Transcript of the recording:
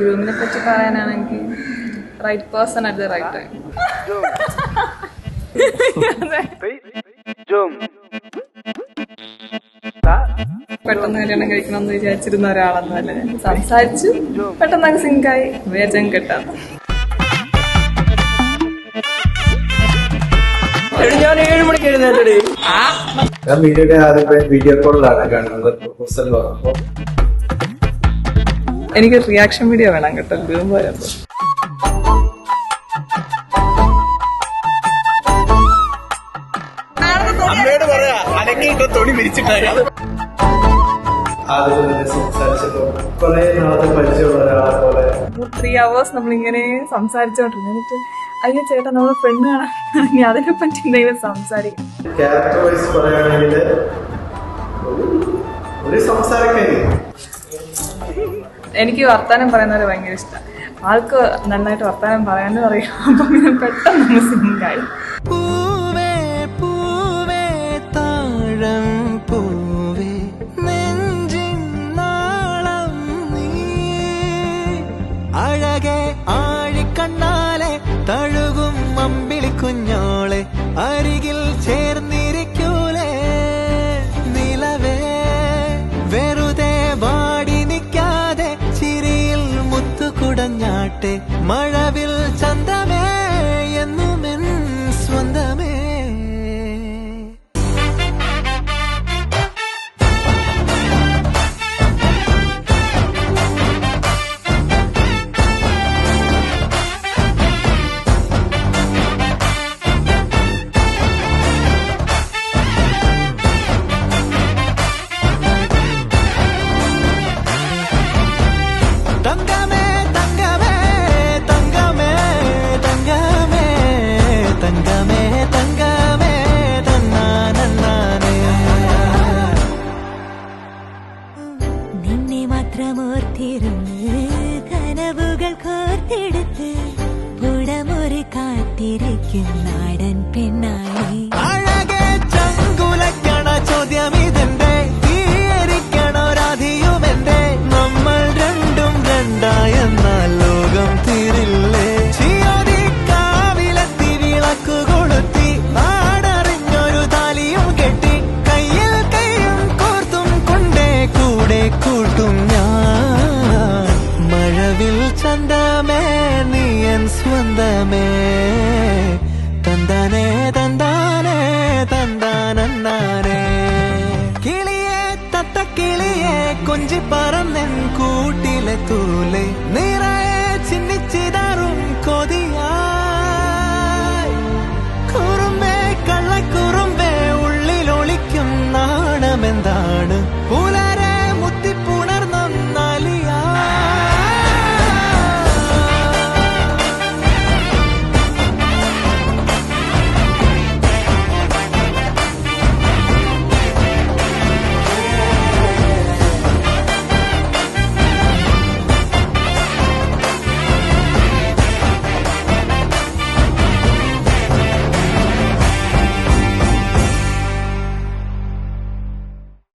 ഗ്രൂമിനെ പറ്റി പറയാനാണെങ്കിൽ right person at the right time. പെട്ടെന്ന് കല്യാണം കഴിക്കണം എന്ന് വിചാരിച്ചിരുന്ന ഒരാളെന്നല്ല ഞാൻ. സംസാരിച്ചു പെട്ടെന്നൊക്കെ സിങ്കായി വേജം കിട്ടാം. ഞാൻ 7 മണിക്ക് എഴുന്നേറ്റടി. ഞാൻ വീഡിയോ കോളിലാണ് കാണുന്നത്. പ്രൊപ്പോസൽ പറഞ്ഞപ്പോ എനിക്ക് റിയാക്ഷൻ വീഡിയോ വേണം കേട്ടോ. ഗ്രൂം പോയപ്പോ അമ്മയോട് പറയാ അനക്കിട്ട് തുണി വിരിച്ചിട്ടാണ്. സംസാരിച്ചപ്പോ കുറെ നാളത്തെ പരിചയമുള്ള ഒരാളെ പോലെ 3 hours നമ്മളിങ്ങനെ സംസാരിച്ചോണ്ടിരുന്നു. എന്നിട്ട് അയ്യോ ചേട്ടാ നമ്മള് പെണ്ണ് കാണാൻ ഇനി അതിനെ പറ്റി എന്തെങ്കിലും സംസാരിക്കും. ക്യാരക്ടർ വൈസ് പറയുകയാണെങ്കിൽ ഒരു സംസാരക്കാരി. എനിക്ക് വർത്താനം പറയുന്നവരെ ഭയങ്കര ഇഷ്ടം. ആൾക്ക് നന്നായിട്ട് വർത്താനം പറയാനും അറിയാം. അപ്പൊ പിന്നെ പെട്ടെന്ന് സിങ്കായി. അഴകെ ആഴിക്കണ്ണാലെ തഴുകും അമ്പിളി കുഞ്ഞോളെ അരികിൽ ചേർന്നിരിക്കൂലേ നിലവേ വെറുതെ വാടി നിൽക്കാതെ ചിരിയിൽ മുത്തുകുടഞ്ഞാട്ടെ മഴവിൽ ചന്തമേ എന്നുമെൻ സ്വന്തമേ. നിന്നെ മാത്രമോർത്തിരുന്ന് കനവുകൾ കോർത്തെടുത്ത് പുടമുറി കാത്തിരിക്കും നാടൻ പെണ്ണായി. അഴകെ ചങ്കുലക്കണ ചോദ്യം ഇതെന്റെ തീയരിക്കണോ രാധിയുമെന്റെ നമ്മൾ രണ്ടും രണ്ടായെന്നാൽ ലോകം തീരില്ലേ. കാവിലെത്തി വിളക്കു കൊളുത്തി നാടറിഞ്ഞൊരു താലിയും കെട്ടി കയ്യിൽ കൈയും കോർത്തും കൊണ്ടേ കൂടെ കൂട്ടും ഞാൻ. മഴവിൽ ചന്തമേ നീയൻ സ്വന്തമേ തന്താനേ തന്താനേ തന്താനേ. കിളിയെ തത്തക്കിളിയെ കൊഞ്ചി പറന്നെൻ കൂട്ടിലെ തൂലെ നിറയെ ചിന്നിച്ചിതാറും കൊതിയായി. കുറുമ്പേ കള്ളക്കുറുമ്പേ ഉള്ളിലൊളിക്കും നാണമെന്താണ്